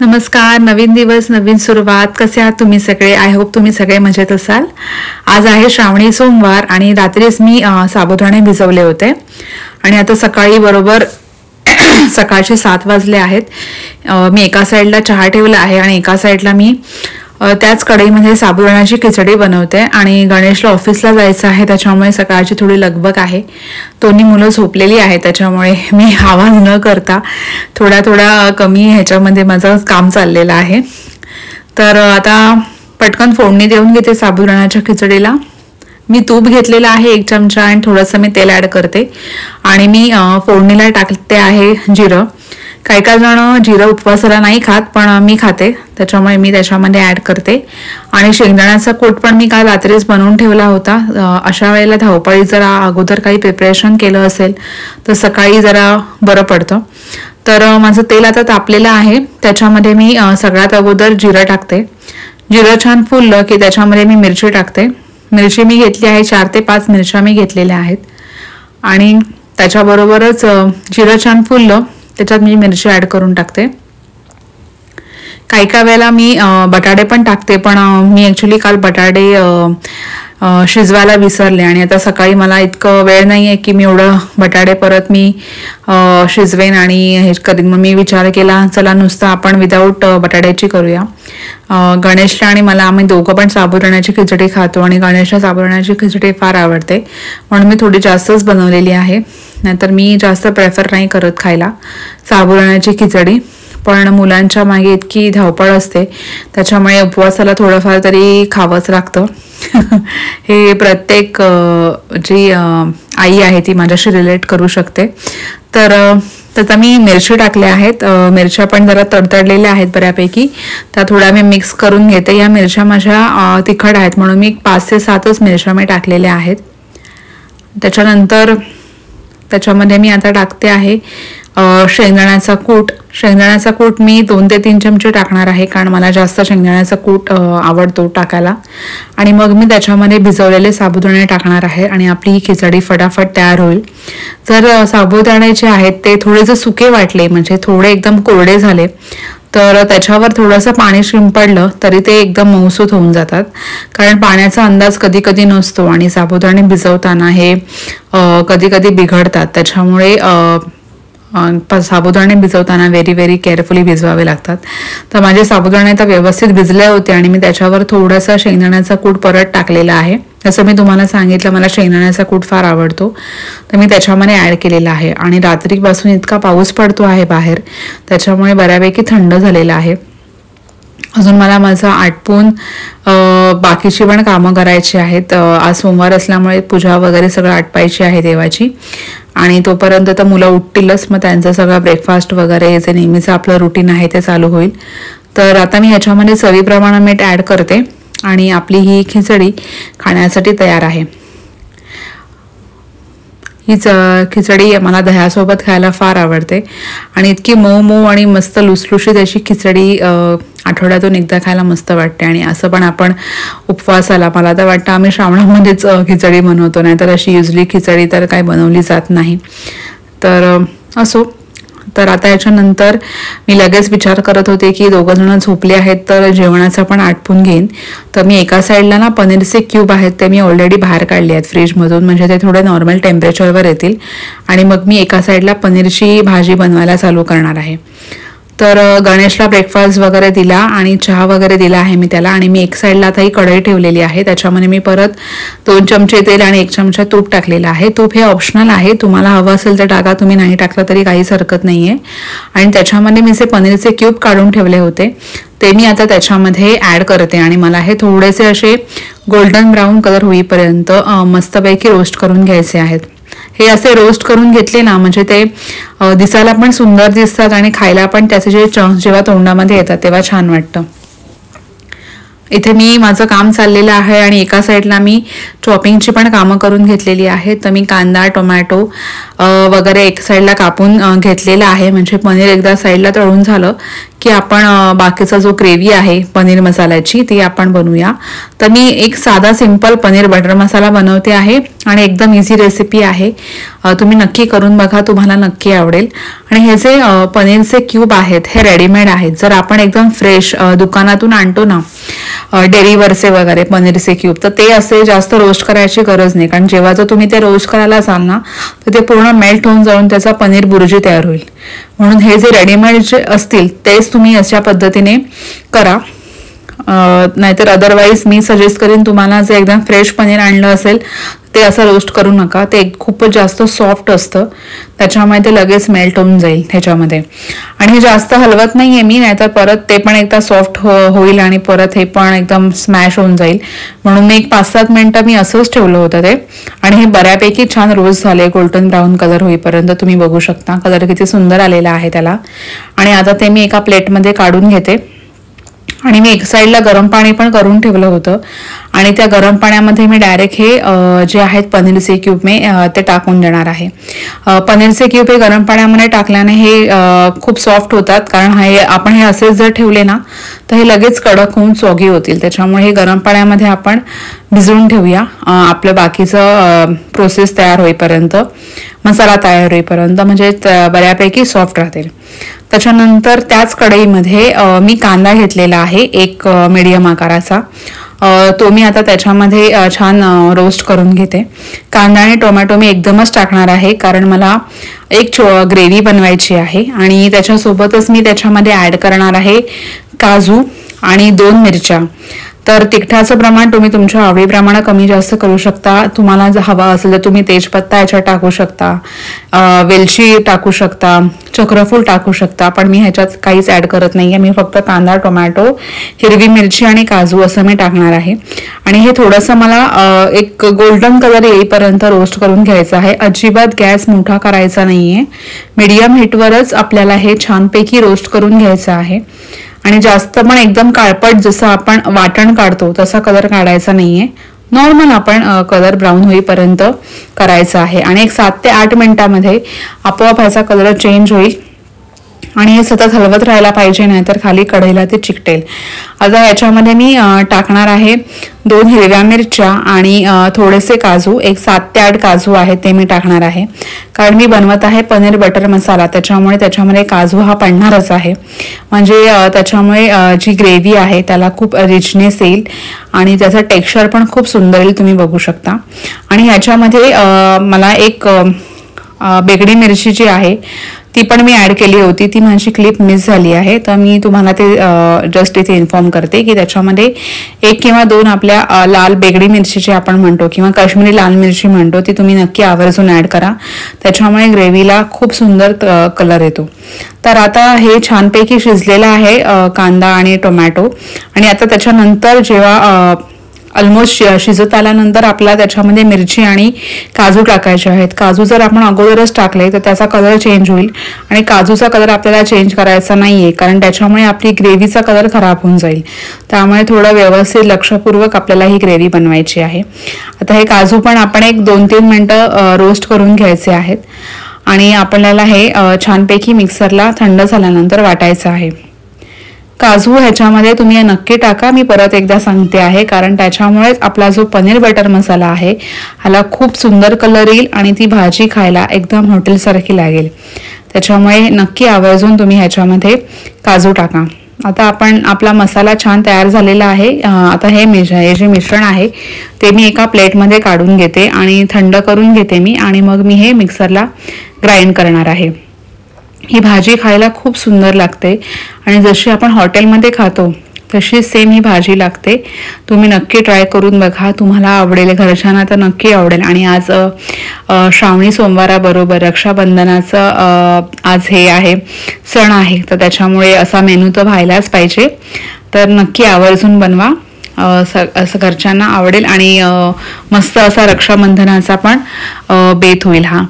नमस्कार. नवीन दिवस नवीन सुरुवात. कसे आहात तुम्ही सगळे? आय होप तुम्ही सगळे मजेत असाल. आज आहे श्रावणी सोमवार आणि रात्रीच मी साबुदाणे भिजवले होते आणि आता सकाळी बरोबर सकाळचे 7 वाजले आहेत. मी एका साईडला चहा ठेवला आहे आणि एका साईडला मी त्याच कढईमध्ये साबुदाण्याची खिचडी बनवते आणि गणेशला ऑफिसला जायचं आहे, त्याच्यामुळे सकाळची थोडी लगबग आहे. दोन्ही मुलं झोपलेली आहेत, त्याच्यामुळे मी आवाज न करता थोडा कमी ह्याच्यामध्ये माझं काम चाललेलं आहे. तर आता पटकन फोडणी देऊन घेते साबुदाण्याच्या खिचडीला. मी तूप घेतलेलं आहे 1 चमचा आणि थोडंसं मी तेल ॲड करते आणि मी फोडणीला टाकते आहे जिरं. काही जण जिरं उपवासाला नाही खात, पण मी खाते, त्याच्यामुळे मी त्याच्यामध्ये ॲड करते. आणि शेंगदाण्याचा कूट पण मी काल रात्रीच बनवून ठेवला होता. अशा वेळेला धावपळी जरा अगोदर काही प्रिपरेशन केलं असेल तर सकाळी जरा बरं पडतं. तर माझं तेल आता तापलेलं आहे, त्याच्यामध्ये मी सगळ्यात अगोदर जिरं टाकते. जिरं छान फुललं की त्याच्यामध्ये मी मिरची टाकते. मिरची मी घेतली आहे 4 ते 5 मिरच्या मी घेतलेल्या आहेत आणि त्याच्याबरोबरच जिरं छान फुललं त्याच्यात मी मिरची ॲड करून टाकते. काही वेळेला मी बटाटे पण टाकते, पण मी ॲक्च्युली काल बटाटे शिजवायला विसरले आणि आता सकाळी मला इतकं वेळ नाही आहे की मी एवढं बटाटे परत मी शिजवेन आणि हे करीन. मग मी विचार केला चला नुसतं आपण विदाऊट बटाट्याची करूया. गणेशला आणि मला आम्ही दोघं पण साबुदाण्याची खिचडी खातो आणि गणेशला साबुदाण्याची खिचडी फार आवडते, म्हणून मी थोडी जास्तच बनवलेली आहे. नाहीतर मी जास्त प्रेफर नाही करत खायला साबुदाण्याची खिचडी, पण मुलांच्या मागे इतकी धावपळ असते त्याच्यामुळे उपवासाला थोडंफार तरी खावंच लागतं. हे प्रत्येक जी आई आहे ती माझ्याशी रिलेट करू शकते. तर आता मी मिरची टाकल्या आहेत. मिरच्या पण जरा तडतडलेल्या आहेत बऱ्यापैकी, त्या थोड्या मी मिक्स करून घेते. या मिरच्या माझ्या तिखट आहेत म्हणून मी 5 ते 7च मिरच्या मी टाकलेल्या आहेत. त्याच्यानंतर त्याच्यामध्ये मी आता टाकते आहे शेंगदाण्याचा कूट. शेंगदाण्याचा कूट मी 2 ते 3 चमचे टाकणार आहे, कारण मला जास्त शेंगदाण्याचा कूट आवडतो टाकायला. आणि मग मी त्याच्यामध्ये भिजवलेले साबुदाणे टाकणार आहे आणि आपली ही खिचडी फटाफट तयार होईल. जर साबुदाणे जे आहेत ते थोडे जर सुके वाटले, म्हणजे थोडे एकदम कोरडे झाले, तर त्याच्यावर थोडंसं पाणी शिंपडलं तरी ते एकदम मऊसूत होऊन जातात, कारण पाण्याचा अंदाज कधी कधी नसतो आणि साबुदाणे भिजवताना हे कधी कधी बिघडतात. त्याच्यामुळे साबुदाणे भिजवताना व्हेरी केअरफुली भिजवावे लागतात. तर माझे साबुदाणे तर व्यवस्थित भिजले होते आणि मी त्याच्यावर थोडासा शेंगदाण्याचा कूट परत टाकलेला आहे. जसं मी तुम्हाला सांगितलं मला शेंगदाण्याचा कूट फार आवडतो, तर मी त्याच्यामध्ये ॲड केलेला आहे. आणि रात्रीपासून इतका पाऊस पडतो आहे बाहेर, त्याच्यामुळे बऱ्यापैकी थंड झालेलं आहे. अजून मला माझं आटपून बाकीची पण कामं करायची आहेत. आज सोमवार असल्यामुळे पूजा वगैरे सगळं आटपायची आहे देवाची, आणि तोपर्यंत तर मुलं उठतीलच, मग त्यांचं सगळं ब्रेकफास्ट वगैरे जे नेहमीचं आपलं रुटीन आहे ते चालू होईल. तर आता मी ह्याच्यामध्ये चवीप्रमाणे मीठ ॲड करते आणि आपली ही खिचडी खाण्यासाठी तयार आहे. हीच खिचडी मला दह्यासोबत खायला फार आवडते आणि इतकी मऊ मऊ आणि मस्त लुसलुशीत अशी खिचडी आठवड्यातून एकदा खायला मस्त वाटते. आणि असं पण आपण उपवासाला, मला तर वाटतं आम्ही श्रावणामध्येच खिचडी बनवतो, नाही तर अशी युजली खिचडी तर काय बनवली जात नाही. तर असो. तर आता याच्यानंतर मी लगेच विचार करत होते की 2 जण झोपले आहेत तर जेवणाचं पण आटपून घेईन. तर मी एका साईडला ना पनीरचे क्यूब आहेत ते मी ऑलरेडी बाहेर काढले आहेत फ्रीजमधून, म्हणजे ते थोडे नॉर्मल टेम्परेचरवर येतील. आणि मग मी एका साईडला पनीरची भाजी बनवायला चालू करणार आहे. तर गणेशला ब्रेकफास्ट वगैरे दिला आणि चहा वगैरे दिला आहे मी त्याला. आणि मी एक साईडला आता ही कढई ठेवलेली आहे, त्याच्यामध्ये मी परत 2 चमचे तेल आणि 1 चमचा तूप टाकलेला आहे. तूप हे ऑप्शनल आहे, तुम्हाला हवं असेल तर टाका, तुम्ही नाही टाकलं तरी काहीच हरकत नाही आहे. आणि त्याच्यामध्ये मी जे पनीरचे क्यूब काढून ठेवले होते ते मी आता त्याच्यामध्ये ॲड करते आणि मला हे थोडेसे असे गोल्डन ब्राऊन कलर होईपर्यंत मस्तपैकी रोस्ट करून घ्यायचे आहेत. हे असे रोस्ट करून घेतले ना, म्हणजे ते दिसायला पण सुंदर दिसतात आणि खायला पण त्याचे जे चंक्स जेव्हा तोंडामध्ये येतात तेव्हा छान वाटतं. इथे मी माझं काम चाललेलं आहे आणि एका साईडला मी चॉपिंगची पण कामं करून घेतलेली आहे. तर मी कांदा टोमॅटो वगैरे एक साईडला कापून घेतलेला आहे, म्हणजे पनीर एकदा साईडला तळून झालं की आपण बाकीचा जो ग्रेव्ही आहे पनीर मसाल्याची ती आपण बनवूया. तर मी एक साधा सिंपल पनीर बटर मसाला बनवते आहे आणि एकदम इझी रेसिपी आहे. तुम्ही नक्की करून बघा, तुम्हाला नक्की आवडेल. आणि हे जे पनीरचे क्यूब आहेत हे रेडीमेड आहेत. जर आपण एकदम फ्रेश दुकानातून आणतो ना डेअरीवरचे वगैरे पनीरचे क्यूब, तर ते असे जास्त रोस्ट करायची गरज नाही, कारण जेव्हा जर तुम्ही ते रोस्ट करायला जाल ना तर ते पूर्ण मेल्ट होऊन जाऊन त्याचा पनीर बुर्जी तयार होईल. म्हणून हे जे रेडीमेड जे असतील तेच तुम्ही अशा पद्धतीने करा. नाहीतर अदरवाईज मी सजेस्ट करीन तुम्हाला जे एकदम फ्रेश पनीर आणलं असेल ते असं रोस्ट करू नका. ते खूपच जास्त सॉफ्ट असतं, त्याच्यामुळे ते लगेच मेल्ट होऊन जाईल ह्याच्यामध्ये. आणि हे जास्त हलवत नाहीये मी, नाहीतर परत ते पण एकदा सॉफ्ट होईल आणि परत हे पण एकदम स्मॅश होऊन जाईल. म्हणून मी एक 5-7 मिनिटं मी असंच ठेवलं होतं ते. आणि हे बऱ्यापैकी छान रोस्ट झाले, गोल्डन ब्राऊन कलर होईपर्यंत. तुम्ही बघू शकता कलर किती सुंदर आलेला आहे त्याला. आणि आता ते मी एका प्लेटमध्ये काढून घेते. आणि मी एक साईडला गरम पाणी पण करून ठेवलं होतं आणि त्या गरम पाण्यामध्ये मी डायरेक्ट हे जे आहेत पनीरचे क्यूब मी ते टाकून देणार आहे. पनीरचे क्यूब हे गरम पाण्यामध्ये टाकल्याने हे खूप सॉफ्ट होतात, कारण हे आपण हे असेच जर ठेवले ना तर हे लगेच कडक होऊन सॉगी होतील. त्याच्यामुळे हे गरम पाण्यामध्ये आपण भिजवून ठेवूया आपलं बाकीचं प्रोसेस तयार होईपर्यंत, मसाला तयार होईपर्यंत, म्हणजे बऱ्यापैकी सॉफ्ट राहतील. त्याच्यानंतर त्याच कढईमध्ये मी कांदा घेतलेला आहे एक मीडियम आकाराचा. तो मी आता त्याच्यामध्ये छान रोस्ट करून घेते. कांदा आणि टोमॅटो मी एकदमच टाकणार आहे, कारण मला एक ग्रेव्ही बनवायची आहे. आणि त्याच्यासोबतच मी त्याच्यामध्ये ॲड करणार आहे काजू आणि 2 मिरच्या. तर तिखटाचं प्रमाण तुम्ही तुमच्या आवडीप्रमाणे कमी जास्त करू शकता. तुम्हाला जर हवा असेल तर तुम्ही तेजपत्ता याच्यात टाकू शकता, वेलची टाकू शकता, चक्रफूल टाकू शकता, पण मी ह्याच्यात काहीच ॲड करत नाहीये. मी फक्त कांदा, टोमॅटो, हिरवी मिरची आणि काजू असं मी टाकणार आहे. आणि हे थोडंसं मला एक गोल्डन कलर येईपर्यंत रोस्ट करून घ्यायचं आहे. अजिबात गॅस मोठा करायचा नाहीये, मीडियम हीटवरच आपल्याला हे छानपैकी रोस्ट करून घ्यायचं आहे. आणि जास्त पण एकदम काळपट जसं आपण वाटण काढतो तसा कलर काढायचा नाहीये, नॉर्मल आपण कलर ब्राऊन होईपर्यंत करायचा आहे. आणि एक 7 ते 8 मिनिटांमध्ये आपोआप ह्याचा कलर चेंज होईल. आणि हे सतत हलवत राहायला पाहिजे, नाहीतर खाली कढईला ते चिकटेल. आता याच्यामध्ये मी टाकणार आहे 2 हिरव्या मिरच्या आणि थोडेसे काजू, एक 7 ते 8 काजू आहेत ते मी टाकणार आहे. कारण मी बनवत आहे पनीर बटर मसाला, त्याच्यामुळे त्याच्यामध्ये काजू हा पडणारच आहे. म्हणजे त्याच्यामुळे जी ग्रेव्ही आहे त्याला खूप रिचनेस येईल आणि त्याचं टेक्स्चर पण खूप सुंदर येईल, तुम्ही बघू शकता. आणि ह्याच्यामध्ये मला एक बेगडी मिरची जी आहे ती पण मी ॲड केली होती, ती माझी क्लिप मिस झाली आहे. तर मी तुम्हाला ते जस्ट इथे इन्फॉर्म करते की त्याच्यामध्ये 1 किंवा 2 आपल्या लाल बेगडी मिरची जी आपण म्हणतो किंवा काश्मीरी लाल मिरची म्हणतो ती तुम्ही नक्की आवर्जून ॲड करा, त्याच्यामुळे ग्रेव्हीला खूप सुंदर कलर येतो. तर आता हे छानपैकी शिजलेलं आहे कांदा आणि टोमॅटो. आणि आता त्याच्यानंतर जेव्हा ऑलमोस्ट शिजत आल्यानंतर आपल्याला त्याच्यामध्ये मिरची आणि काजू टाकायचे आहेत. काजू जर आपण अगोदरच टाकले तर त्याचा कलर चेंज होईल आणि काजूचा कलर आपल्याला चेंज करायचा नाहीये, कारण त्याच्यामुळे आपली ग्रेव्हीचा कलर खराब होऊन जाईल. त्यामुळे थोडं व्यवस्थित लक्षपूर्वक आपल्याला ही ग्रेव्ही बनवायची आहे. आता हे काजू पण आपण एक 2-3 मिनिटं रोस्ट करून घ्यायचे आहेत आणि आपल्याला हे छानपैकी मिक्सरला थंड झाल्यानंतर वाटायचं आहे. काजू ह्याच्यामध्ये तुम्ही नक्की टाका, मी परत एकदा सांगते आहे, कारण त्याच्यामुळेच आपला जो पनीर बटर मसाला आहे ह्याला खूप सुंदर कलर येईल आणि ती भाजी खायला एकदम हॉटेलसारखी लागेल. त्याच्यामुळे नक्की आवर्जून तुम्ही ह्याच्यामध्ये काजू टाका. आता आपला मसाला छान तयार झालेला आहे. आता हे जे मिश्रण आहे ते मी एका प्लेटमध्ये काढून घेते आणि थंड करून घेते मी, आणि मग मी हे मिक्सरला ग्राइंड करणार आहे. ही भाजी खायला खूप सुंदर लागते आणि जशी आपण हॉटेलमध्ये खातो तशी सेम ही भाजी लागते. तुम्ही नक्की ट्राय करून बघा, तुम्हाला आवडेल, घरच्यांना तर नक्की आवडेल. आणि आज श्रावणी सोमवाराबरोबर रक्षाबंधनाचं आज हे आहे, सण आहे, तर त्याच्यामुळे असा मेनू तर व्हायलाच पाहिजे. तर नक्की आवर्जून बनवा, असं घरच्यांना आवडेल आणि मस्त असा रक्षाबंधनाचा पण बेत होईल हा.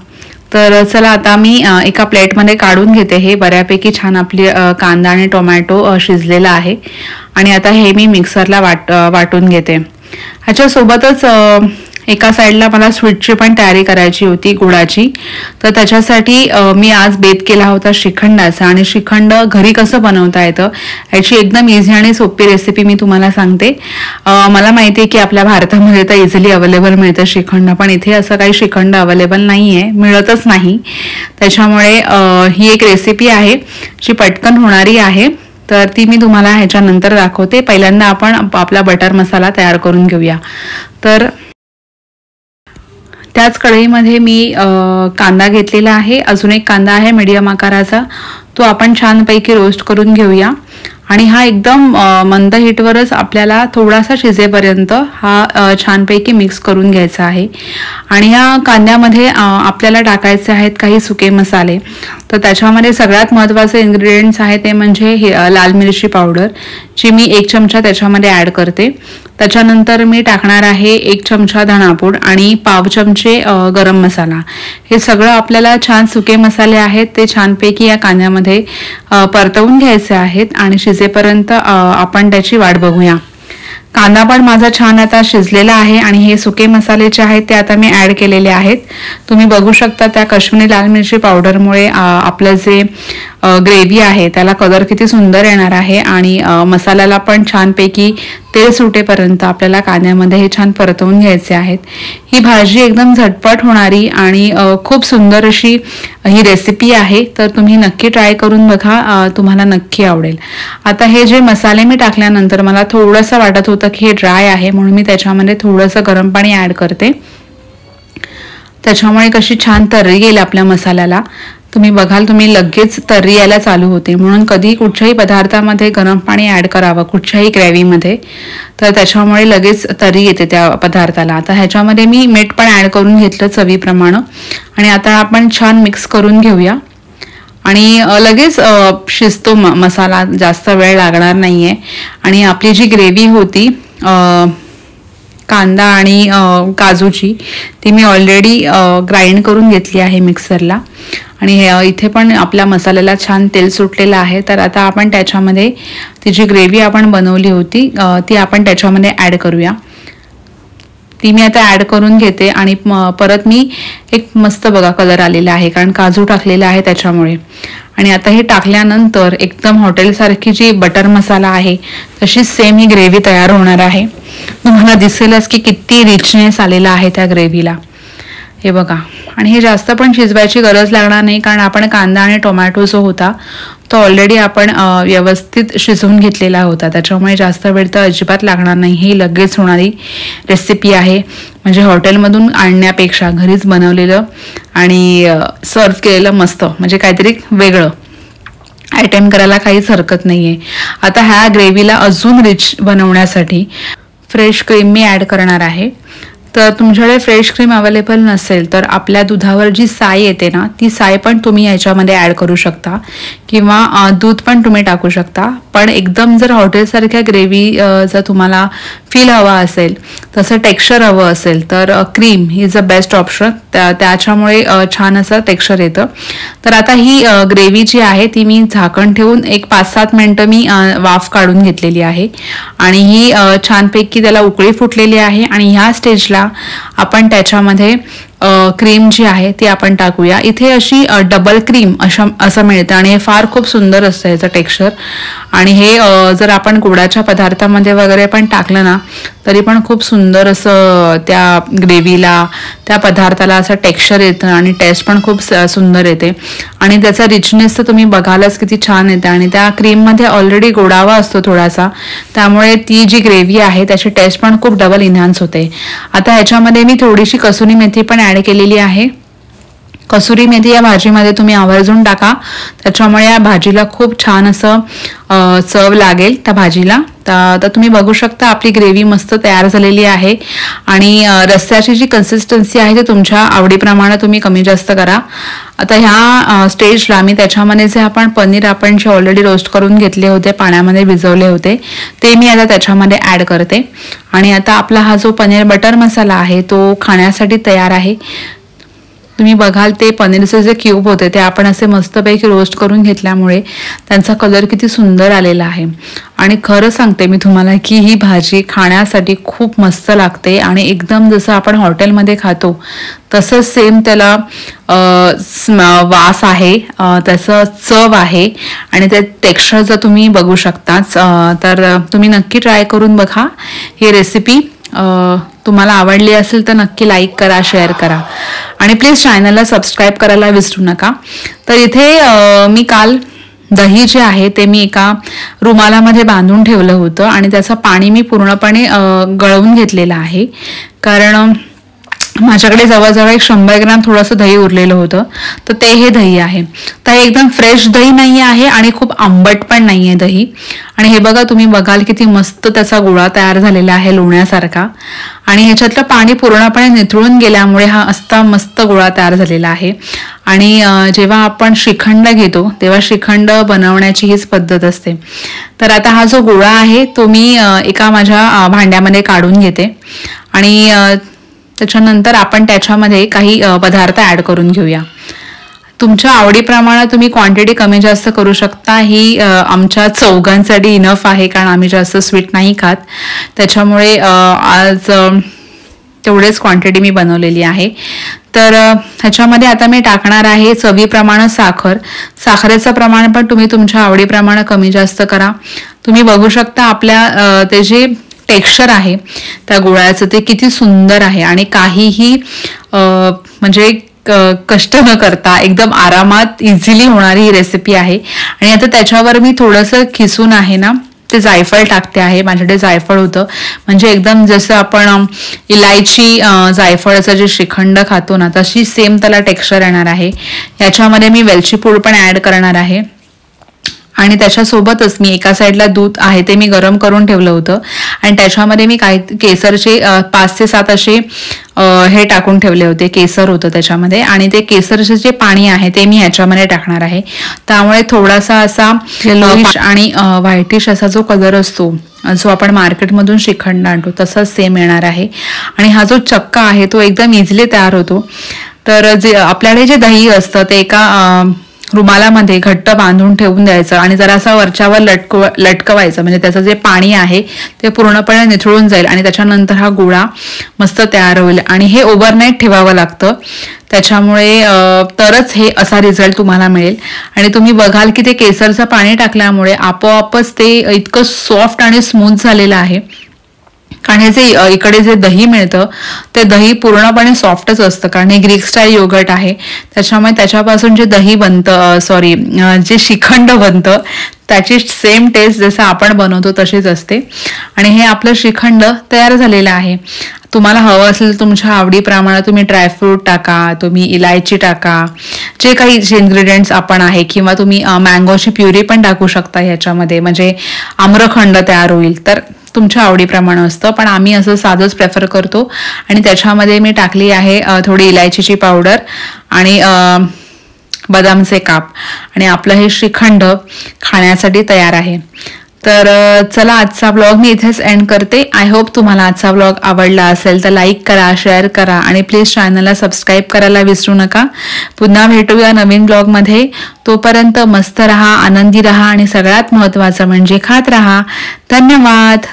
तर चला आता मी एका प्लेटमध्ये काढून घेते. हे बऱ्यापैकी छान आपली कांदा आणि टोमॅटो शिजलेला आहे आणि आता हे मी मिक्सरला वाटून घेते. ह्याच्यासोबतच एका साईडला मला स्वीटची पण तयारी करायची होती गुळाची, तर त्याच्यासाठी मी आज बेत केला होता श्रीखंडाचा. आणि श्रीखंड घरी कसं बनवता येतं याची एकदम इझी आणि सोपी रेसिपी मी तुम्हाला सांगते. मला माहिती आहे की आपल्या भारतामध्ये तर इझिली अवेलेबल मिळतं श्रीखंड, पण इथे असं काही श्रीखंड अवेलेबल नाही आहे, मिळतच नाही. त्याच्यामुळे ही एक रेसिपी आहे जी पटकन होणारी आहे, तर ती मी तुम्हाला ह्याच्यानंतर दाखवते. पहिल्यांदा आपण आपला बटर मसाला तयार करून घेऊया. तर त्याच कढईमध्ये मी कांदा घेतलेला आहे, अजून एक कांदा आहे मीडियम आकाराचा, तो आपण छानपैकी रोस्ट करून घेऊया. आणि हा एकदम मंद हीटवरच आपल्याला थोडासा शिजेपर्यंत हा छानपैकी मिक्स करून घ्यायचा आहे. आणि ह्या कांद्यामध्ये आपल्याला टाकायचे आहेत काही सुके मसाले. तर त्याच्यामध्ये सगळ्यात महत्त्वाचे इन्ग्रेडियंट्स आहे ते म्हणजे लाल मिरची पावडर, जी मी 1 चमचा त्याच्यामध्ये ॲड करते. त्याच्यानंतर मी टाकणार आहे 1 चमचा धणापूड आणि पाव चमचे गरम मसाला. हे सगळं आपल्याला छान सुके मसाले आहेत ते छानपैकी या कांद्यामध्ये परतवून घ्यायचे आहेत आणि शिजेपर्यंत आपण त्याची वाट बघूया. कांदा पण माझा छान आता शिजलेला आहे आणि हे सुके मसाले जे आहेत ते आता मी ॲड केलेले आहेत. तुम्ही बघू शकता त्या काश्मिरी लाल मिरची पावडरमुळे आपलं जे ग्रेव्ही आहे त्याला कलर किती सुंदर येणार आहे. आणि मसाल्याला पण छानपैकी तेल सुटेपर्यंत आपल्याला कांद्यामध्ये हे छान परतवून घ्यायचे आहेत. ही भाजी एकदम झटपट होणारी आणि खूप सुंदर अशी ही रेसिपी आहे, तर तुम्ही नक्की ट्राय करून बघा, तुम्हाला नक्की आवडेल. आता हे जे मसाले मी टाकल्यानंतर मला थोडंसं वाटत होतं की हे ड्राय आहे, म्हणून मी त्याच्यामध्ये थोडंसं गरम पाणी ॲड करते. त्याच्यामुळे कशी छान तर्री येईल आपल्या मसाल्याला. तुम्ही बघाल तुम्ही लगेच तर्री यायला चालू होते, म्हणून कधी कुठच्याही पदार्थामध्ये गरम पाणी ॲड करावं कुठच्याही ग्रेव्हीमध्ये, तर त्याच्यामुळे लगेच तर्री येते त्या पदार्थाला. आता ह्याच्यामध्ये मी मीठ पण ॲड करून घेतलं चवीप्रमाणे. आणि आता आपण छान मिक्स करून घेऊया आणि लगेच शिजतो मसाला, जास्त वेळ लागणार नाही आहे. आणि आपली जी ग्रेव्ही होती कांदा आणि काजूची, ती मी ऑलरेडी ग्राइंड करून घेतली आहे मिक्सरला. आणि इथे पण आपल्या मसाल्याला छान तेल सुटलेलं आहे. तर आता आपण त्याच्यामध्ये ती जी ग्रेव्ही आपण बनवली होती ती आपण त्याच्यामध्ये ॲड करूया. ती मी आता ॲड करून घेते आणि परत मी एक मस्त बघा कलर आलेला आहे, कारण काजू टाकलेला आहे त्याच्यामुळे. आणि आता हे टाकल्यानंतर एकदम हॉटेलसारखी जी बटर मसाला आहे तशीच सेम ही ग्रेव्ही तयार होणार आहे. तुम्हाला दिसेलच की किती रिचनेस आलेला आहे त्या ग्रेव्हीला, हे बघा. आणि हे जास्त पण शिजवायची गरज लागणार नाही, कारण आपण कांदा आणि टोमॅटो जो होता तो ऑलरेडी आपण व्यवस्थित शिजवून घेतलेला होता, त्याच्यामुळे जास्त वेळ तर अजिबात लागणार नाही. ही लगेच होणारी रेसिपी आहे, म्हणजे हॉटेलमधून आणण्यापेक्षा घरीच बनवलेलं आणि सर्व केलेलं मस्त, म्हणजे काहीतरी वेगळं आयटम करायला काहीच हरकत नाही आहे. आता ह्या ग्रेव्हीला अजून रिच बनवण्यासाठी फ्रेश क्रीम मी ॲड करणार आहे. तर तुमच्याकडे फ्रेश क्रीम अवेलेबल नसेल तर आपल्या दुधावर जी साय येते ना, ती साय पण तुम्ही याच्यामध्ये ॲड करू शकता, किंवा दूध पण तुम्ही टाकू शकता. पण एकदम जर हॉटेलसारख्या ग्रेव्ही जर तुम्हाला फील हवा असेल, तसं टेक्स्चर हवं असेल, तर cream is a best option. त्याच्यामुळे छान असं टेक्स्चर येतं. तर आता ही ग्रेव्ही जी आहे ती मी झाकण ठेवून एक 5-7 मिनटं मी वाफ काढून घेतलेली आहे. आणि ही छानपैकी त्याला उकळी फुटलेली आहे. आणि ह्या स्टेजला आपण त्याच्यामध्ये क्रीम जी आहे ती आपण टाकूया. इथे अशी डबल क्रीम असं मिळतं आणि हे फार खूप सुंदर असतं याचं टेक्स्चर. आणि हे जर आपण गोडाच्या पदार्थामध्ये वगैरे पण टाकलं ना तरी पण खूप सुंदर असं त्या ग्रेव्हीला, त्या पदार्थाला असं टेक्स्चर येतं आणि टेस्ट पण खूप सुंदर येते. आणि त्याचा रिचनेस तर तुम्ही बघालच किती छान येते. आणि त्या क्रीममध्ये ऑलरेडी गोडावा असतो थोडासा, त्यामुळे ती जी ग्रेव्ही आहे त्याची टेस्ट पण खूप डबल इन्हान्स होते. आता ह्याच्यामध्ये मी थोडीशी कसुरी मेथी पण ॲड केलेली आहे. कसुरी मेथी या भाजीमध्ये तुम्ही आवर्जून टाका, त्याच्यामुळे या भाजीला खूप छान असं चव लागेल त्या भाजीला. तर तुम्ही बघू शकता आपली ग्रेव्ही मस्त तयार झालेली आहे. आणि रस्स्याची जी कन्सिस्टन्सी आहे ती तुमच्या आवडीप्रमाणे तुम्ही कमी जास्त करा. आता ह्या स्टेजला मी त्याच्यामध्ये जे पनीर आपण जे ऑलरेडी रोस्ट करून घेतले होते, पाण्यामध्ये भिजवले होते, ते मी आता त्याच्यामध्ये ॲड करते. आणि आता आपला हा जो पनीर बटर मसाला आहे तो खाण्यासाठी तयार आहे. तुम्ही बघाल ते पनीरचे जे क्यूब होते ते आपण असे मस्तपैकी रोस्ट करून घेतल्यामुळे त्यांचा कलर किती सुंदर आलेला आहे. आणि खरं सांगते मी तुम्हाला की ही भाजी खाण्यासाठी खूप मस्त लागते आणि एकदम जसं आपण हॉटेलमध्ये खातो तसंच सेम त्याला वास आहे, त्याचं चव आहे आणि ते टेक्स्चर जर तुम्ही बघू शकताच तर तुम्ही नक्की ट्राय करून बघा ही रेसिपी. तुम्हाला आवडली असेल तर नक्की लाईक करा, शेअर करा आणि प्लीज चॅनलला सबस्क्राईब करायला विसरू नका. तर इथे मी काल दही जे आहे ते मी एका रुमालामध्ये बांधून ठेवलं होतं आणि त्याचं पाणी मी पूर्णपणे गळवून घेतलेलं आहे, कारण माझ्याकडे जवळजवळ 100 ग्रॅम थोडंसं दही उरलेलं होतं. तर ते हे दही आहे. तर हे एकदम फ्रेश दही नाही आहे आणि खूप आंबट पण नाही आहे दही. आणि हे बघा, तुम्ही बघाल किती मस्त त्याचा गोळा तयार झालेला आहे लोण्यासारखा. आणि ह्याच्यातलं पाणी पूर्णपणे निथळून गेल्यामुळे हा असा मस्त गोळा तयार झालेला आहे. आणि जेव्हा आपण श्रीखंड घेतो तेव्हा श्रीखंड बनवण्याची हीच पद्धत असते. तर आता हा जो गोळा आहे तो मी एका माझ्या भांड्यामध्ये काढून घेते आणि त्याच्यानंतर आपण त्याच्यामध्ये काही पदार्थ ऍड करून घेऊया. तुमच्या आवडीप्रमाणे तुम्ही क्वांटिटी कमी जास्त करू शकता. ही आमच्या चौघांसाठी इनफ आहे, कारण आम्ही जास्त स्वीट नाही खात. त्याच्यामुळे आज तेवढेच क्वांटिटी मी बनवलेली आहे. तर ह्याच्यामध्ये आता मी टाकणार आहे चवीप्रमाणे साखर. साखरेचं प्रमाण पण तुम्ही तुमच्या आवडीप्रमाणे कमी जास्त करा. तुम्ही बघू शकता आपल्या ते जे टेक्स्चर आहे त्या गुळाचं ते किती सुंदर आहे आणि काहीही म्हणजे कष्ट न करता एकदम आरामात इझिली होणारी ही रेसिपी आहे. आणि आता त्याच्यावर मी थोडंसं खिसून आहे ना ते जायफळ टाकते आहे. माझ्याकडे जायफळ होतं, म्हणजे एकदम जसं आपण इलायची जायफळाचं जे श्रीखंड खातो ना तशी सेम त्याला टेक्स्चर येणार आहे. याच्यामध्ये मी वेलची पूड पण ऍड करणार आहे. आणि त्याच्यासोबतच मी एका साईडला दूध आहे ते मी गरम करून ठेवलं होतं आणि त्याच्यामध्ये मी काही केसरचे 5 ते 7 असे हे टाकून ठेवले होते. केसर होतं त्याच्यामध्ये आणि ते केसरचे जे पाणी आहे ते मी ह्याच्यामध्ये टाकणार आहे. त्यामुळे थोडासा असा येलोइश आणि व्हाईटिश असा जो कलर असतो जो आपण मार्केटमधून श्रीखंड आणतो तसाच सेम येणार आहे. आणि हा जो चक्का आहे तो एकदम इझिली तयार होतो. तर जे आपल्याकडे जे दही असतं ते एका रुमालामध्ये घट्ट बांधून ठेवून द्यायचं आणि जरासा वरच्यावर लटकवायचं, म्हणजे त्याचं जे पाणी आहे ते पूर्णपणे निथळून जाईल आणि त्याच्यानंतर हा गोळा मस्त तयार होईल. आणि हे ओव्हरनाईट ठेवावं लागतं, त्याच्यामुळे तरच हे असा रिझल्ट तुम्हाला मिळेल. आणि तुम्ही बघाल की ते केसरचं पाणी टाकल्यामुळे आपोआपच ते इतकं सॉफ्ट आणि स्मूथ झालेलं आहे. कारण हे जे इकडे जे दही मिळतं ते दही पूर्णपणे सॉफ्टच असतं, कारण हे ग्रीक स्टाईल योगर्ट आहे. त्याच्यामुळे त्याच्यापासून जे दही बनतं जे श्रीखंड बनतं त्याची सेम टेस्ट जसं आपण बनवतो तशीच असते. आणि हे आपलं श्रीखंड तयार झालेलं आहे. तुम्हाला हवं असेल तुमच्या आवडीप्रमाणे तुम्ही ड्रायफ्रूट टाका, तुम्ही इलायची टाका, जे काही इन्ग्रेडियंट्स आपण आहे, किंवा तुम्ही मँगोची प्युरी पण टाकू शकता ह्याच्यामध्ये, म्हणजे आम्रखंड तयार होईल. तर तुमच्या आवडीप्रमाणे असतं, पण आम्ही असं साधंच प्रेफर करतो. आणि त्याच्यामध्ये मी टाकली आहे थोडी इलायचीची पावडर आणि बदामचे काप आणि आपलं हे श्रीखंड खाण्यासाठी तयार आहे. तर चला, आजचा ब्लॉग मी इथेच एंड करते. आय होप तुम्हाला आजचा ब्लॉग आवडला असेल तर लाईक करा, शेअर करा आणि प्लीज चॅनलला सबस्क्राईब करायला विसरू नका. पुन्हा भेटूया नवीन ब्लॉगमध्ये. तोपर्यंत मस्त रहा, आनंदी रहा आणि सगळ्यात महत्त्वाचं म्हणजे खात रहा. धन्यवाद.